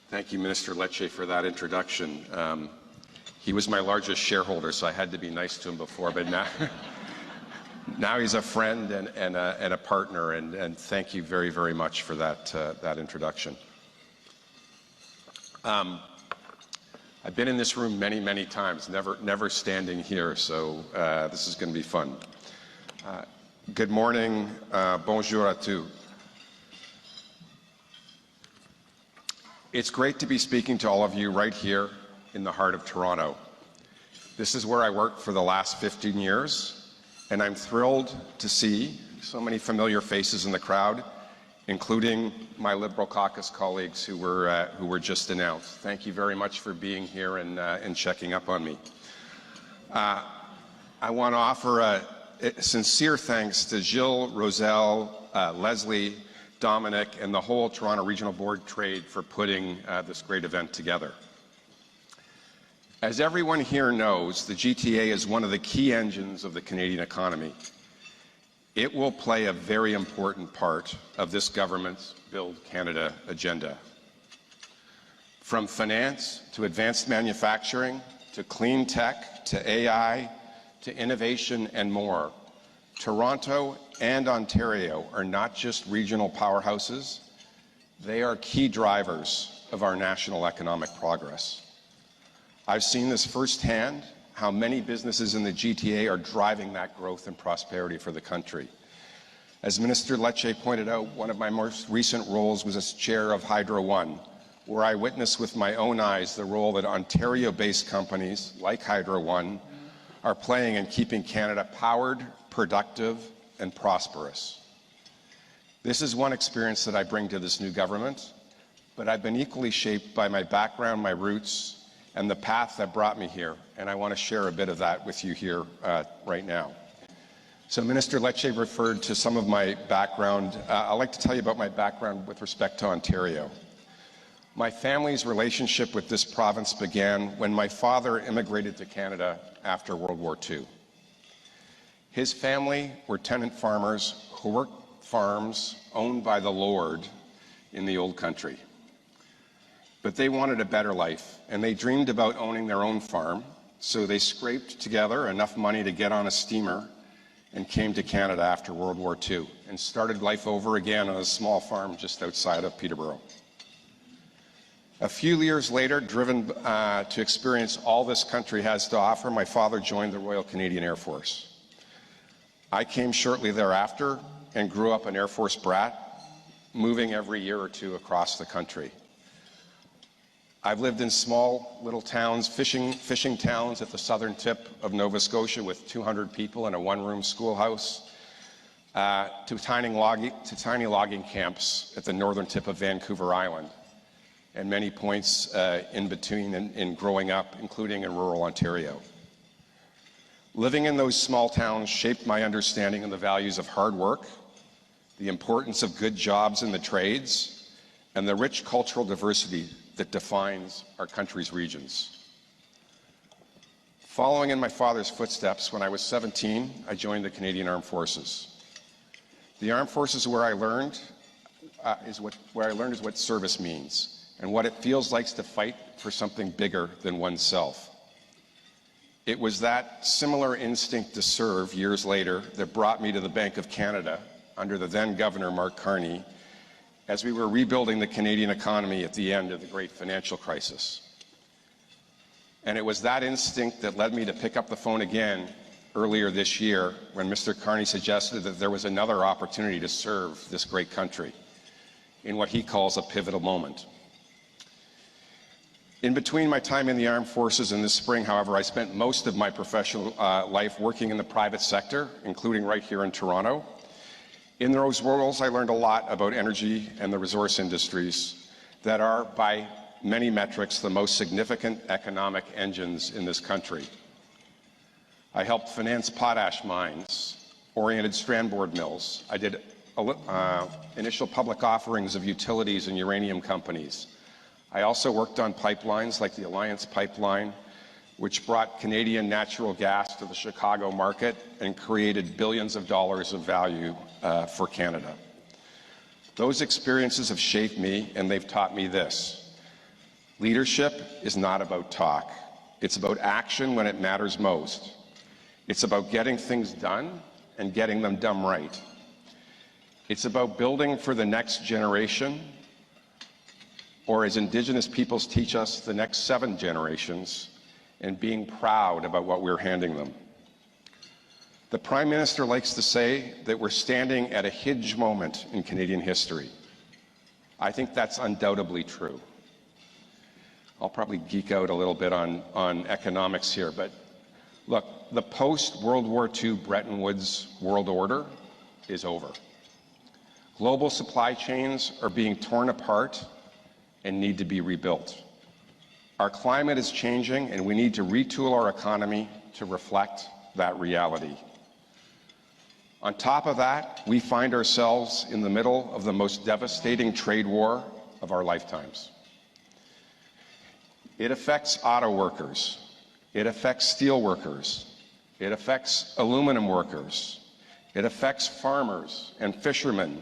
Thank you, Minister Lecce, for that introduction. He was my largest shareholder, so I had to be nice to him before, but now he's a friend and a partner, and thank you very, very much for that introduction. I've been in this room many, many times, never standing here, so this is going to be fun. Good morning, bonjour à tous. It's great to be speaking to all of you right here in the heart of Toronto. This is where I worked for the last 15 years, and I'm thrilled to see so many familiar faces in the crowd, including my Liberal caucus colleagues who were just announced. Thank you very much for being here and checking up on me. I want to offer a sincere thanks to Jill, Roselle, Leslie, Dominic, and the whole Toronto Regional Board Trade for putting this great event together. As everyone here knows, the GTA is one of the key engines of the Canadian economy. It will play a very important part of this government's Build Canada agenda. From finance to advanced manufacturing, to clean tech, to AI, to innovation and more, Toronto and Ontario are not just regional powerhouses, they are key drivers of our national economic progress. I've seen this firsthand, how many businesses in the GTA are driving that growth and prosperity for the country. As Minister Lecce pointed out, one of my most recent roles was as chair of Hydro One, where I witnessed with my own eyes the role that Ontario-based companies like Hydro One are playing in keeping Canada powered, productive, and prosperous. This is one experience that I bring to this new government, but I've been equally shaped by my background, my roots, and the path that brought me here, and I want to share a bit of that with you here right now. So Minister Lecce referred to some of my background. I'd like to tell you about my background with respect to Ontario. My family's relationship with this province began when my father immigrated to Canada after World War II. His family were tenant farmers who worked farms owned by the Lord in the old country. But they wanted a better life, and they dreamed about owning their own farm, so they scraped together enough money to get on a steamer and came to Canada after World War II and started life over again on a small farm just outside of Peterborough. A few years later, driven to experience all this country has to offer, my father joined the Royal Canadian Air Force. I came shortly thereafter and grew up an Air Force brat, moving every year or two across the country. I've lived in small little towns, fishing towns at the southern tip of Nova Scotia with 200 people in a one-room schoolhouse, to tiny logging camps at the northern tip of Vancouver Island, and many points in between in growing up, including in rural Ontario. Living in those small towns shaped my understanding of the values of hard work, the importance of good jobs in the trades, and the rich cultural diversity that defines our country's regions. Following in my father's footsteps, when I was 17, I joined the Canadian Armed Forces. The Armed Forces where I learned is what service means and what it feels like to fight for something bigger than oneself. It was that similar instinct to serve years later that brought me to the Bank of Canada under the then Governor Mark Carney as we were rebuilding the Canadian economy at the end of the great financial crisis. And it was that instinct that led me to pick up the phone again earlier this year when Mr. Carney suggested that there was another opportunity to serve this great country in what he calls a pivotal moment. In between my time in the Armed Forces and this spring, however, I spent most of my professional life working in the private sector, including right here in Toronto. In those roles, I learned a lot about energy and the resource industries that are, by many metrics, the most significant economic engines in this country. I helped finance potash mines, oriented strand board mills. I did initial public offerings of utilities and uranium companies. I also worked on pipelines like the Alliance Pipeline, which brought Canadian natural gas to the Chicago market and created billions of dollars of value for Canada. Those experiences have shaped me, and they've taught me this. Leadership is not about talk. It's about action when it matters most. It's about getting things done and getting them done right. It's about building for the next generation, or as Indigenous peoples teach us, the next 7 generations, and being proud about what we're handing them. The Prime Minister likes to say that we're standing at a hinge moment in Canadian history. I think that's undoubtedly true. I'll probably geek out a little bit on economics here, but look, the post-World War II Bretton Woods world order is over. Global supply chains are being torn apart and need to be rebuilt. Our climate is changing, and we need to retool our economy to reflect that reality. On top of that, we find ourselves in the middle of the most devastating trade war of our lifetimes. It affects auto workers. It affects steel workers. It affects aluminum workers. It affects farmers and fishermen.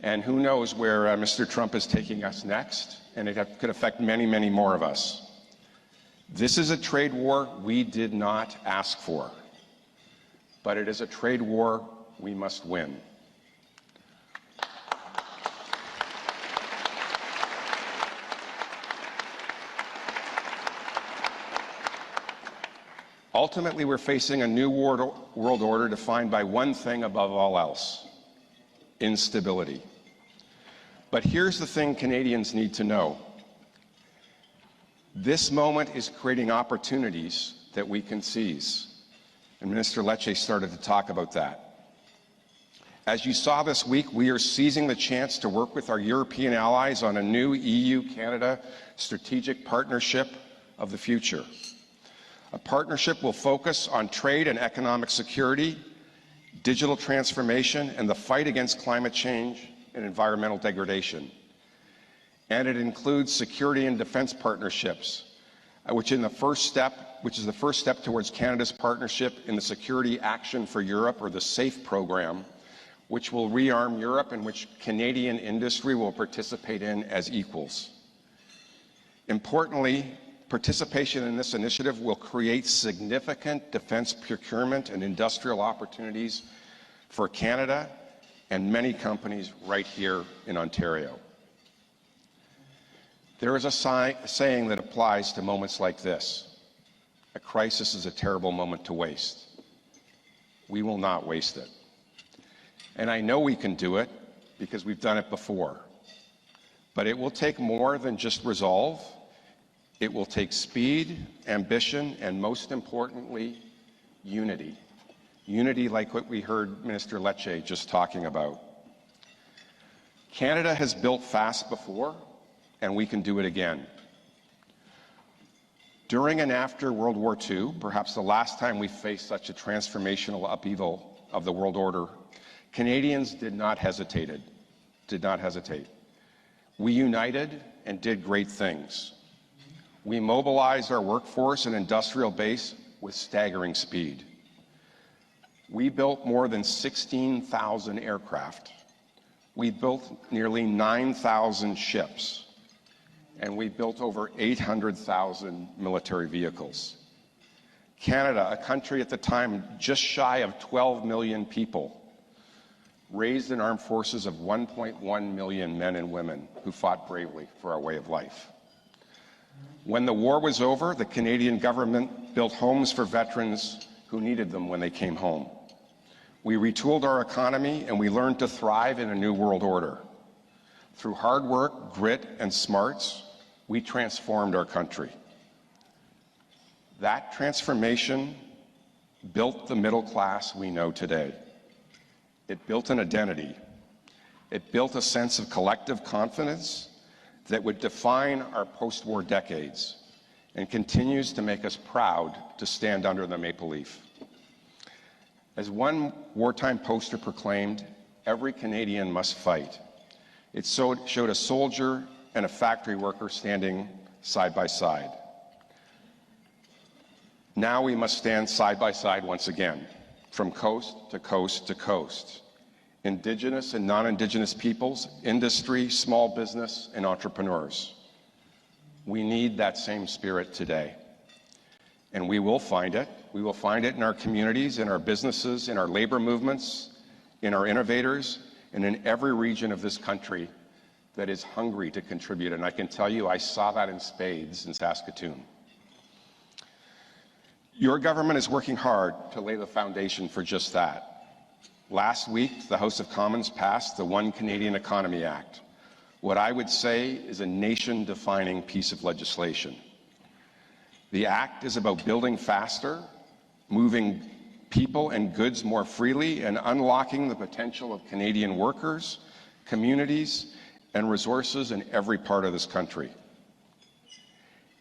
And who knows where Mr. Trump is taking us next, and it could affect many, many more of us. This is a trade war we did not ask for, but it is a trade war we must win. Ultimately, we're facing a new world order defined by one thing above all else: instability. But here's the thing Canadians need to know. This moment is creating opportunities that we can seize. And Minister Lecce started to talk about that. As you saw this week, we are seizing the chance to work with our European allies on a new EU-Canada strategic partnership of the future. A partnership will focus on trade and economic security, digital transformation, and the fight against climate change and environmental degradation. And it includes security and defense partnerships, which is the first step towards Canada's partnership in the Security Action for Europe, or the SAFE program, which will rearm Europe and which Canadian industry will participate in as equals. Importantly, participation in this initiative will create significant defense procurement and industrial opportunities for Canada and many companies right here in Ontario. There is a saying that applies to moments like this: a crisis is a terrible moment to waste. We will not waste it. And I know we can do it because we've done it before. But it will take more than just resolve. It will take speed, ambition, and most importantly, unity. Unity like what we heard Minister Lecce just talking about. Canada has built fast before, and we can do it again. During and after World War II, perhaps the last time we faced such a transformational upheaval of the world order, Canadians did not hesitate. We united and did great things. We mobilized our workforce and industrial base with staggering speed. We built more than 16,000 aircraft. We built nearly 9,000 ships. And we built over 800,000 military vehicles. Canada, a country at the time just shy of 12 million people, raised an armed forces of 1.1 million men and women who fought bravely for our way of life. When the war was over, the Canadian government built homes for veterans who needed them when they came home. We retooled our economy, and we learned to thrive in a new world order. Through hard work, grit, and smarts, we transformed our country. That transformation built the middle class we know today. It built an identity. It built a sense of collective confidence that would define our post-war decades and continues to make us proud to stand under the maple leaf. As one wartime poster proclaimed, every Canadian must fight. It showed a soldier and a factory worker standing side by side. Now we must stand side by side once again, from coast to coast to coast. Indigenous and non-Indigenous peoples, industry, small business, and entrepreneurs. We need that same spirit today. And we will find it. We will find it in our communities, in our businesses, in our labor movements, in our innovators, and in every region of this country that is hungry to contribute. And I can tell you, I saw that in spades in Saskatoon. Your government is working hard to lay the foundation for just that. Last week, the House of Commons passed the One Canadian Economy Act, what I would say is a nation-defining piece of legislation. The Act is about building faster, moving people and goods more freely, and unlocking the potential of Canadian workers, communities, and resources in every part of this country.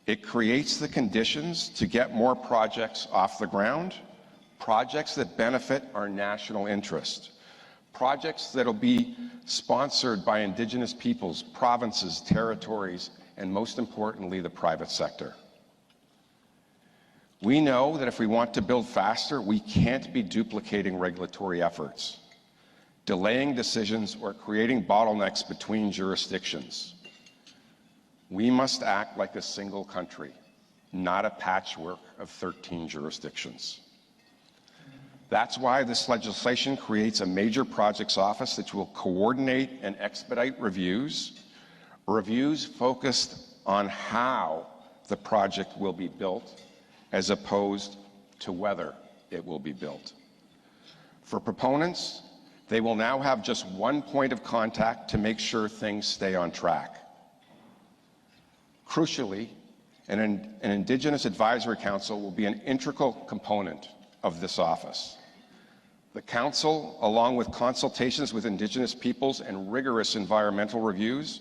It creates the conditions to get more projects off the ground, projects that benefit our national interest, projects that will be sponsored by Indigenous peoples, provinces, territories, and most importantly, the private sector. We know that if we want to build faster, we can't be duplicating regulatory efforts, delaying decisions, or creating bottlenecks between jurisdictions. We must act like a single country, not a patchwork of 13 jurisdictions. That's why this legislation creates a major projects office that will coordinate and expedite reviews focused on how the project will be built, as opposed to whether it will be built. For proponents, they will now have just one point of contact to make sure things stay on track. Crucially, an Indigenous Advisory Council will be an integral component of this office. The Council, along with consultations with Indigenous peoples and rigorous environmental reviews,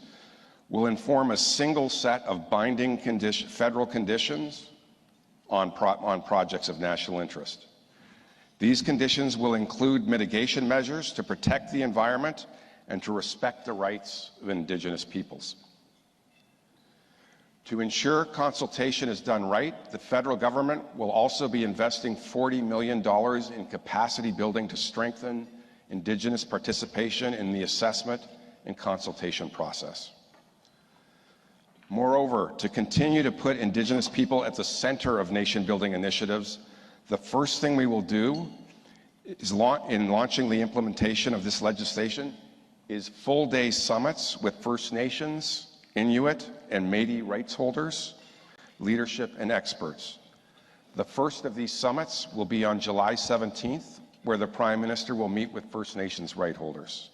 will inform a single set of binding federal conditions on projects of national interest. These conditions will include mitigation measures to protect the environment and to respect the rights of Indigenous peoples. To ensure consultation is done right, the federal government will also be investing $40 million in capacity building to strengthen Indigenous participation in the assessment and consultation process. Moreover, to continue to put Indigenous people at the center of nation-building initiatives, the first thing we will do is in launching the implementation of this legislation is full-day summits with First Nations, Inuit, and Métis rights holders, leadership, and experts. The first of these summits will be on July 17th, where the Prime Minister will meet with First Nations right holders.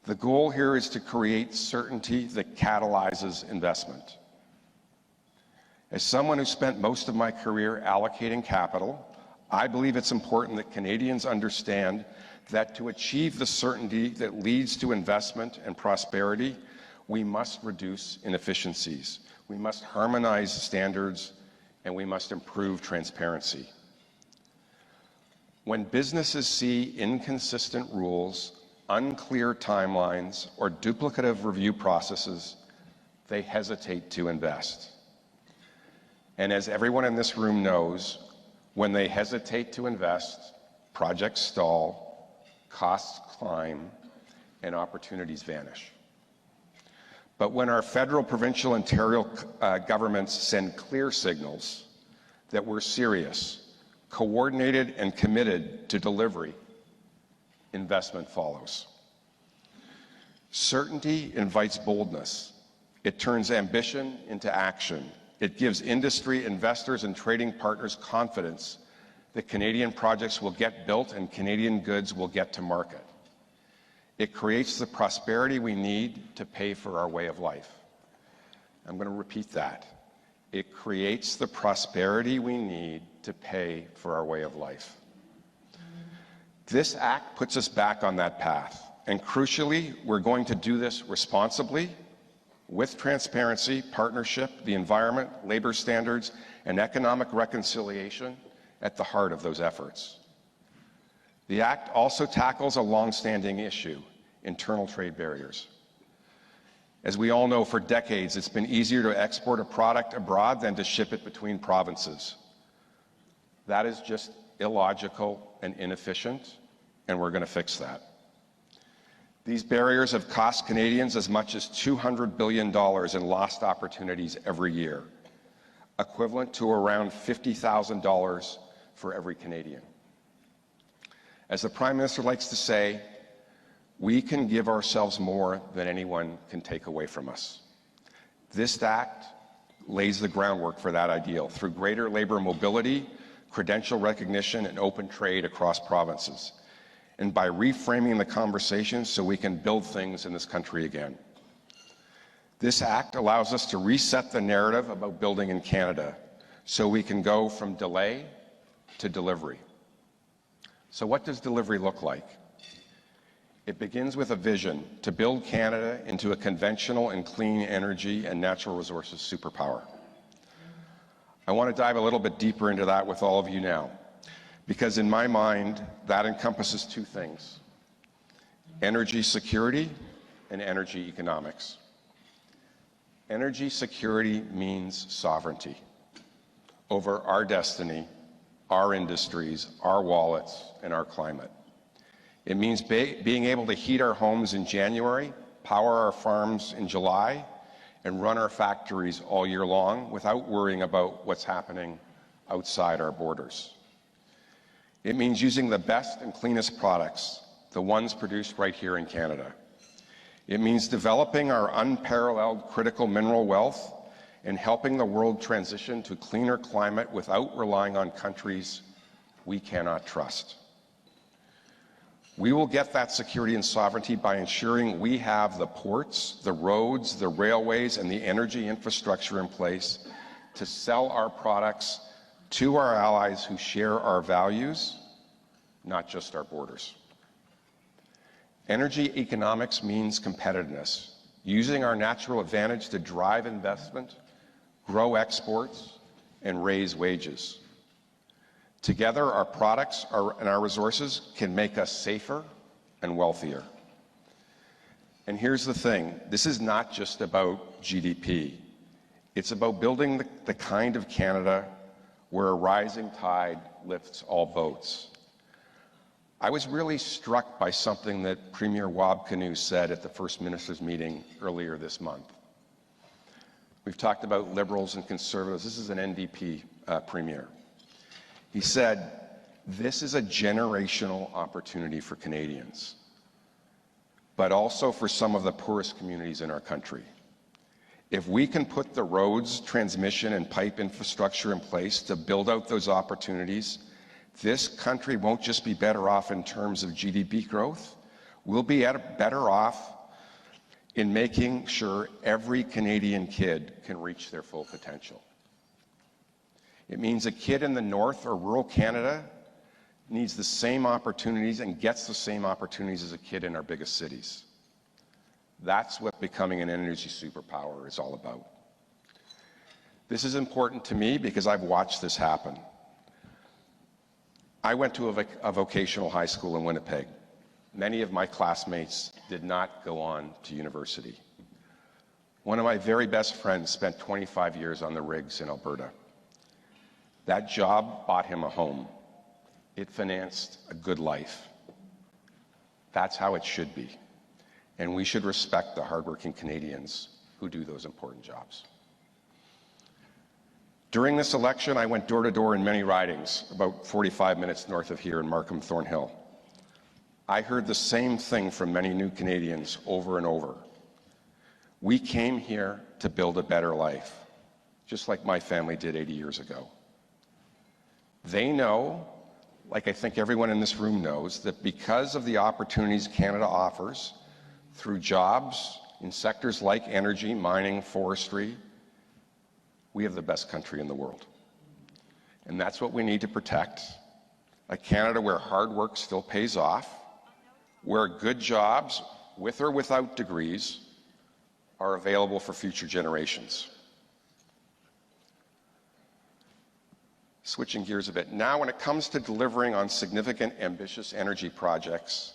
The goal here is to create certainty that catalyzes investment. As someone who spent most of my career allocating capital, I believe it's important that Canadians understand that to achieve the certainty that leads to investment and prosperity, we must reduce inefficiencies, we must harmonize standards, and we must improve transparency. When businesses see inconsistent rules, unclear timelines, or duplicative review processes, they hesitate to invest. And as everyone in this room knows, when they hesitate to invest, projects stall, costs climb, and opportunities vanish. But when our federal, provincial, and Ontario governments send clear signals that we're serious, coordinated, and committed to delivery, investment follows. Certainty invites boldness. It turns ambition into action. It gives industry, investors, and trading partners confidence that Canadian projects will get built and Canadian goods will get to market. It creates the prosperity we need to pay for our way of life. I'm going to repeat that. It creates the prosperity we need to pay for our way of life. This act puts us back on that path, and crucially, we're going to do this responsibly, with transparency, partnership, the environment, labor standards, and economic reconciliation at the heart of those efforts. The Act also tackles a long-standing issue, internal trade barriers. As we all know, for decades, it's been easier to export a product abroad than to ship it between provinces. That is just illogical and inefficient, and we're going to fix that. These barriers have cost Canadians as much as $200 billion in lost opportunities every year, equivalent to around $50,000 for every Canadian. As the Prime Minister likes to say, we can give ourselves more than anyone can take away from us. This Act lays the groundwork for that ideal through greater labour mobility, credential recognition, and open trade across provinces, and by reframing the conversation so we can build things in this country again. This Act allows us to reset the narrative about building in Canada so we can go from delay to delivery. So what does delivery look like? It begins with a vision to build Canada into a conventional and clean energy and natural resources superpower. I want to dive a little bit deeper into that with all of you now, because in my mind, that encompasses two things: energy security and energy economics. Energy security means sovereignty over our destiny, our industries, our wallets, and our climate. It means being able to heat our homes in January, power our farms in July, and run our factories all year long without worrying about what's happening outside our borders. It means using the best and cleanest products, the ones produced right here in Canada. It means developing our unparalleled critical mineral wealth and helping the world transition to a cleaner climate without relying on countries we cannot trust. We will get that security and sovereignty by ensuring we have the ports, the roads, the railways, and the energy infrastructure in place to sell our products to our allies who share our values, not just our borders. Energy economics means competitiveness, using our natural advantage to drive investment, grow exports, and raise wages. Together, our products and our resources can make us safer and wealthier. And here's the thing, this is not just about GDP. It's about building the kind of Canada where a rising tide lifts all boats. I was really struck by something that Premier Wabkanu said at the First Minister's meeting earlier this month. We've talked about Liberals and Conservatives. This is an NDP Premier. He said, this is a generational opportunity for Canadians, but also for some of the poorest communities in our country. If we can put the roads, transmission, and pipe infrastructure in place to build out those opportunities, this country won't just be better off in terms of GDP growth, we'll be better off in making sure every Canadian kid can reach their full potential. It means a kid in the north or rural Canada needs the same opportunities and gets the same opportunities as a kid in our biggest cities. That's what becoming an energy superpower is all about. This is important to me because I've watched this happen. I went to a vocational high school in Winnipeg. Many of my classmates did not go on to university. One of my very best friends spent 25 years on the rigs in Alberta. That job bought him a home. It financed a good life. That's how it should be. And we should respect the hardworking Canadians who do those important jobs. During this election, I went door to door in many ridings, about 45 minutes north of here in Markham Thornhill. I heard the same thing from many new Canadians over and over. We came here to build a better life, just like my family did 80 years ago. They know, like I think everyone in this room knows, that because of the opportunities Canada offers through jobs in sectors like energy, mining, forestry, we have the best country in the world. And that's what we need to protect. A Canada where hard work still pays off, where good jobs, with or without degrees, are available for future generations. Switching gears a bit. Now, when it comes to delivering on significant, ambitious energy projects,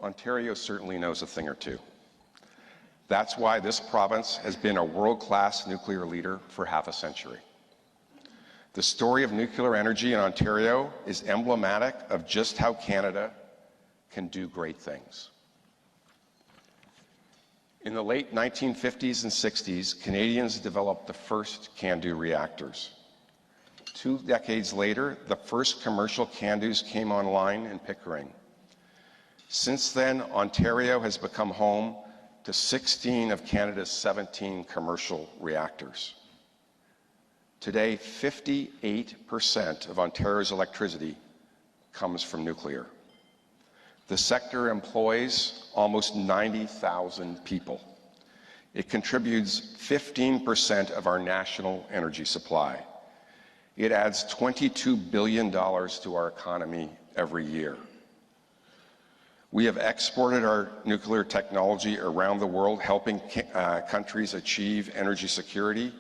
Ontario certainly knows a thing or two. That's why this province has been a world-class nuclear leader for half a century. The story of nuclear energy in Ontario is emblematic of just how Canada can do great things. In the late 1950s and 60s, Canadians developed the first CANDU reactors. 2 decades later, the first commercial CANDUs came online in Pickering. Since then, Ontario has become home to 16 of Canada's 17 commercial reactors. Today, 58% of Ontario's electricity comes from nuclear. The sector employs almost 90,000 people. It contributes 15% of our national energy supply. It adds $22 billion to our economy every year. We have exported our nuclear technology around the world, helping countries achieve energy security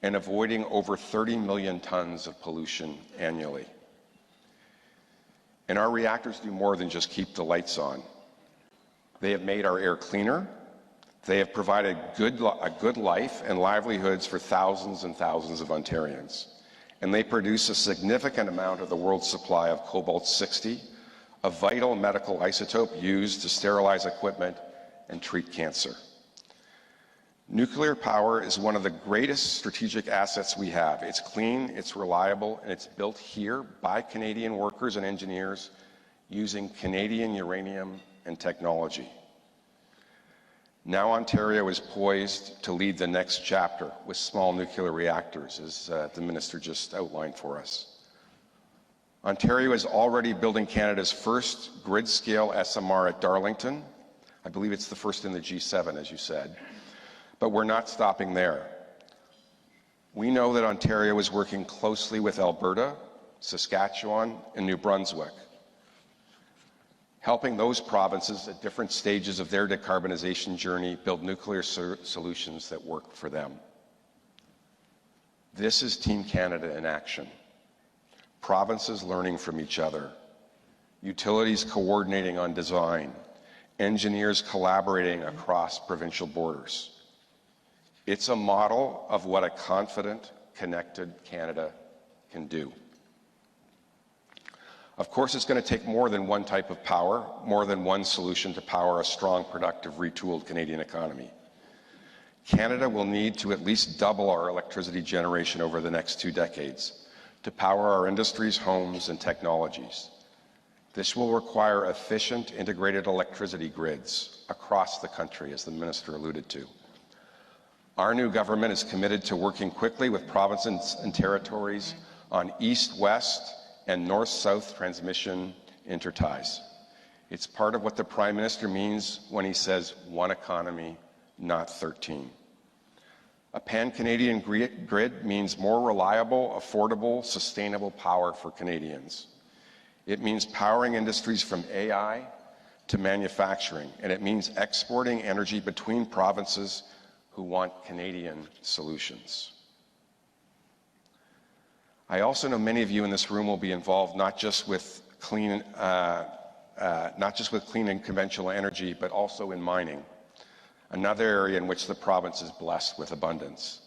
and avoiding over 30 million tons of pollution annually. And our reactors do more than just keep the lights on. They have made our air cleaner. They have provided a good life and livelihoods for thousands and thousands of Ontarians. And they produce a significant amount of the world's supply of cobalt-60, a vital medical isotope used to sterilize equipment and treat cancer. Nuclear power is one of the greatest strategic assets we have. It's clean, it's reliable, and it's built here by Canadian workers and engineers using Canadian uranium and technology. Now Ontario is poised to lead the next chapter with small nuclear reactors, as the Minister just outlined for us. Ontario is already building Canada's first grid-scale SMR at Darlington. I believe it's the first in the G7, as you said. But we're not stopping there. We know that Ontario is working closely with Alberta, Saskatchewan, and New Brunswick, helping those provinces at different stages of their decarbonization journey build nuclear solutions that work for them. This is Team Canada in action. Provinces learning from each other, utilities coordinating on design, engineers collaborating across provincial borders. It's a model of what a confident, connected Canada can do. Of course, it's going to take more than one type of power, more than one solution to power a strong, productive, retooled Canadian economy. Canada will need to at least double our electricity generation over the next 2 decades to power our industries, homes, and technologies. This will require efficient, integrated electricity grids across the country, as the Minister alluded to. Our new government is committed to working quickly with provinces and territories on east-west and north-south transmission interties. It's part of what the Prime Minister means when he says one economy, not 13. A pan-Canadian grid means more reliable, affordable, sustainable power for Canadians. It means powering industries from AI to manufacturing, and it means exporting energy between provinces who want Canadian solutions. I also know many of you in this room will be involved not just with clean and conventional energy, but also in mining, another area in which the province is blessed with abundance.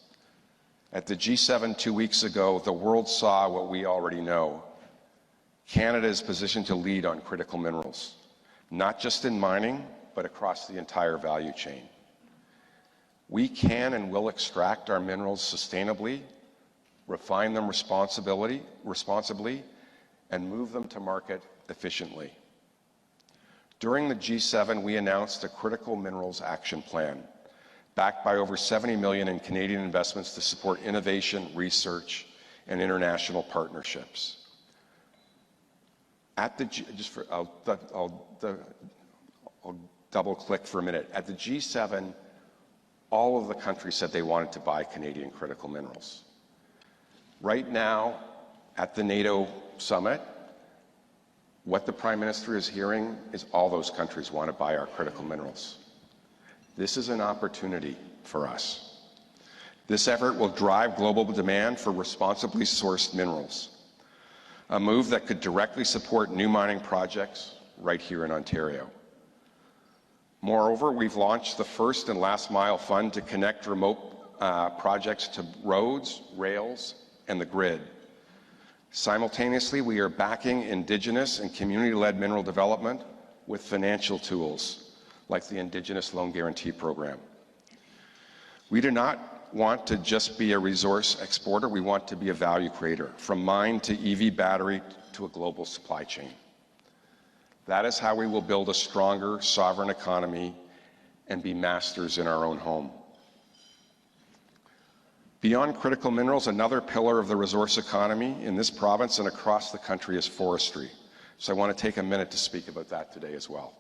At the G7 2 weeks ago, the world saw what we already know. Canada is positioned to lead on critical minerals, not just in mining, but across the entire value chain. We can and will extract our minerals sustainably, refine them responsibly, and move them to market efficiently. During the G7, we announced a critical minerals action plan, backed by over $70 million in Canadian investments to support innovation, research, and international partnerships. I'll double-click for a minute. At the G7, all of the countries said they wanted to buy Canadian critical minerals. Right now, at the NATO summit, what the Prime Minister is hearing is all those countries want to buy our critical minerals. This is an opportunity for us. This effort will drive global demand for responsibly sourced minerals, a move that could directly support new mining projects right here in Ontario. Moreover, we've launched the first and last mile fund to connect remote projects to roads, rails, and the grid. Simultaneously, we are backing Indigenous and community-led mineral development with financial tools, like the Indigenous Loan Guarantee Program. We do not want to just be a resource exporter, we want to be a value creator, from mine to EV battery to a global supply chain. That is how we will build a stronger, sovereign economy and be masters in our own home. Beyond critical minerals, another pillar of the resource economy in this province and across the country is forestry. So I want to take a minute to speak about that today as well.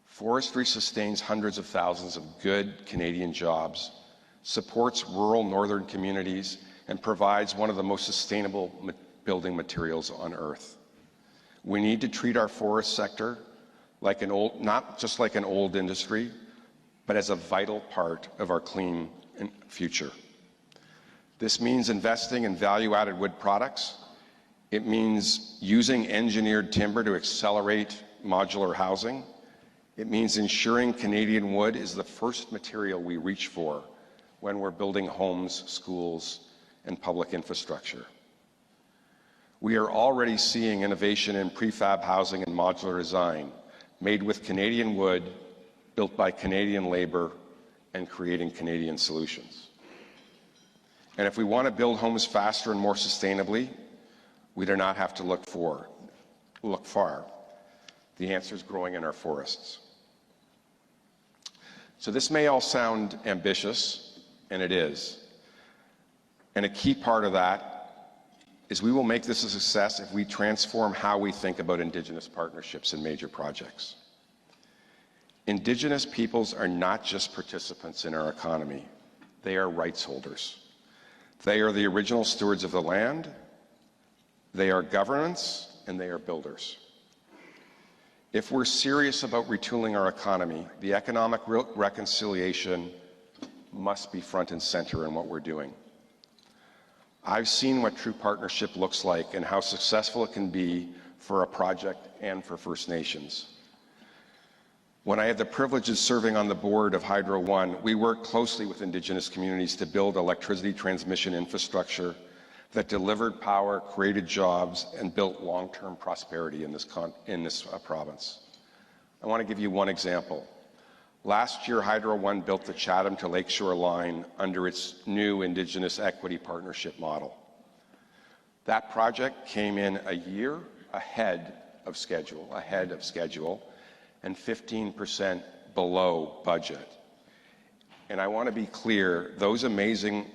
Forestry sustains hundreds of thousands of good Canadian jobs, supports rural northern communities, and provides one of the most sustainable building materials on Earth. We need to treat our forest sector like not just like an old industry, but as a vital part of our clean future. This means investing in value-added wood products. It means using engineered timber to accelerate modular housing. It means ensuring Canadian wood is the first material we reach for when we're building homes, schools, and public infrastructure. We are already seeing innovation in prefab housing and modular design, made with Canadian wood, built by Canadian labor, and creating Canadian solutions. And if we want to build homes faster and more sustainably, we do not have to look far. The answer is growing in our forests. So this may all sound ambitious, and it is. And a key part of that is we will make this a success if we transform how we think about Indigenous partnerships in major projects. Indigenous peoples are not just participants in our economy, they are rights holders. They are the original stewards of the land, they are governance, and they are builders. If we're serious about retooling our economy, the economic reconciliation must be front and center in what we're doing. I've seen what true partnership looks like and how successful it can be for a project and for First Nations. When I had the privilege of serving on the board of Hydro One, we worked closely with Indigenous communities to build electricity transmission infrastructure that delivered power, created jobs, and built long-term prosperity in this province. I want to give you one example. Last year, Hydro One built the Chatham to Lakeshore line under its new Indigenous Equity Partnership model. That project came in a year ahead of schedule, and 15% below budget. And I want to be clear, those amazing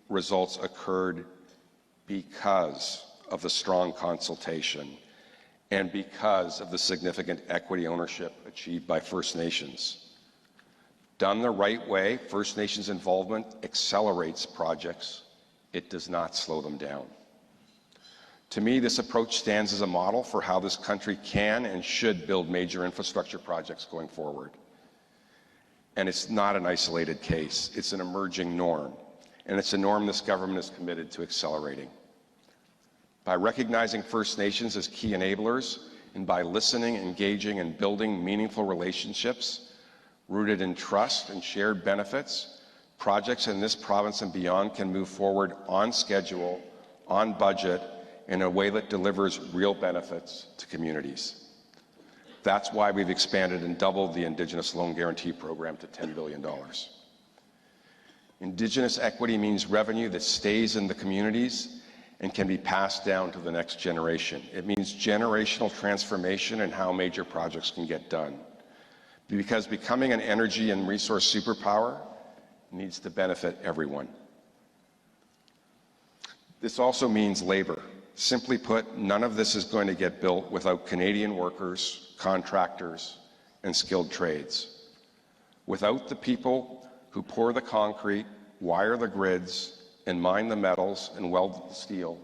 results occurred because of the strong consultation and because of the significant equity ownership achieved by First Nations. Done the right way, First Nations involvement accelerates projects. It does not slow them down. To me, this approach stands as a model for how this country can and should build major infrastructure projects going forward. And it's not an isolated case. It's an emerging norm. And it's a norm this government is committed to accelerating. By recognizing First Nations as key enablers and by listening, engaging, and building meaningful relationships rooted in trust and shared benefits, projects in this province and beyond can move forward on schedule, on budget, in a way that delivers real benefits to communities. That's why we've expanded and doubled the Indigenous Loan Guarantee Program to $10 billion. Indigenous equity means revenue that stays in the communities and can be passed down to the next generation. It means generational transformation in how major projects can get done. Because becoming an energy and resource superpower needs to benefit everyone. This also means labor. Simply put, none of this is going to get built without Canadian workers, contractors, and skilled trades. Without the people who pour the concrete, wire the grids, and mine the metals and weld the steel,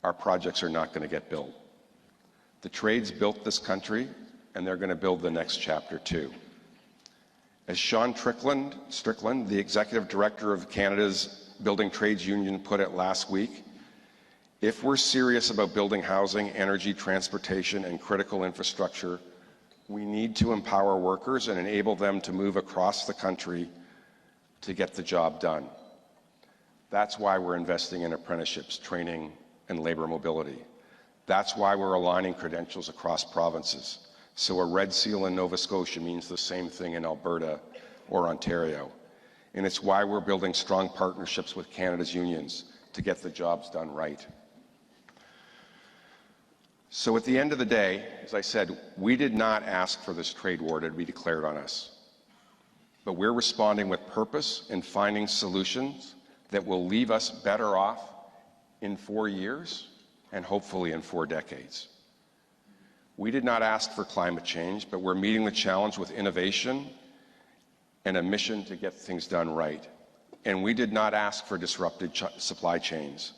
our projects are not going to get built. The trades built this country, and they're going to build the next chapter too. As Sean Strickland, the Executive Director of Canada's Building Trades Union, put it last week, if we're serious about building housing, energy, transportation, and critical infrastructure, we need to empower workers and enable them to move across the country to get the job done. That's why we're investing in apprenticeships, training, and labor mobility. That's why we're aligning credentials across provinces. So a red seal in Nova Scotia means the same thing in Alberta or Ontario. And it's why we're building strong partnerships with Canada's unions to get the jobs done right. So at the end of the day, as I said, we did not ask for this trade war to be declared on us. But we're responding with purpose and finding solutions that will leave us better off in 4 years and hopefully in 4 decades. We did not ask for climate change, but we're meeting the challenge with innovation and a mission to get things done right. And we did not ask for disrupted supply chains,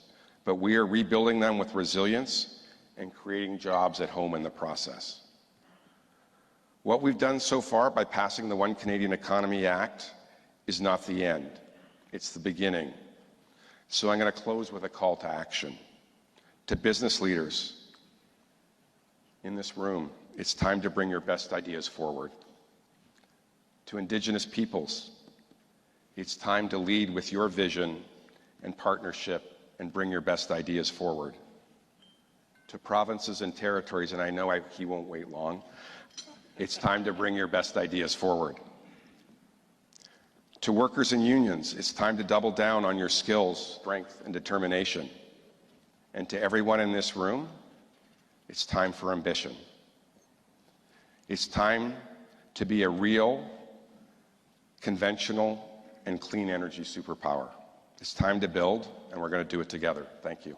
but we are rebuilding them with resilience and creating jobs at home in the process. What we've done so far by passing the One Canadian Economy Act is not the end. It's the beginning. So I'm going to close with a call to action. To business leaders in this room, it's time to bring your best ideas forward. To Indigenous peoples, it's time to lead with your vision and partnership and bring your best ideas forward. To provinces and territories, and I know he won't wait long, it's time to bring your best ideas forward. To workers and unions, it's time to double down on your skills, strength, and determination. And to everyone in this room, it's time for ambition. It's time to be a real, conventional, and clean energy superpower. It's time to build, and we're going to do it together. Thank you.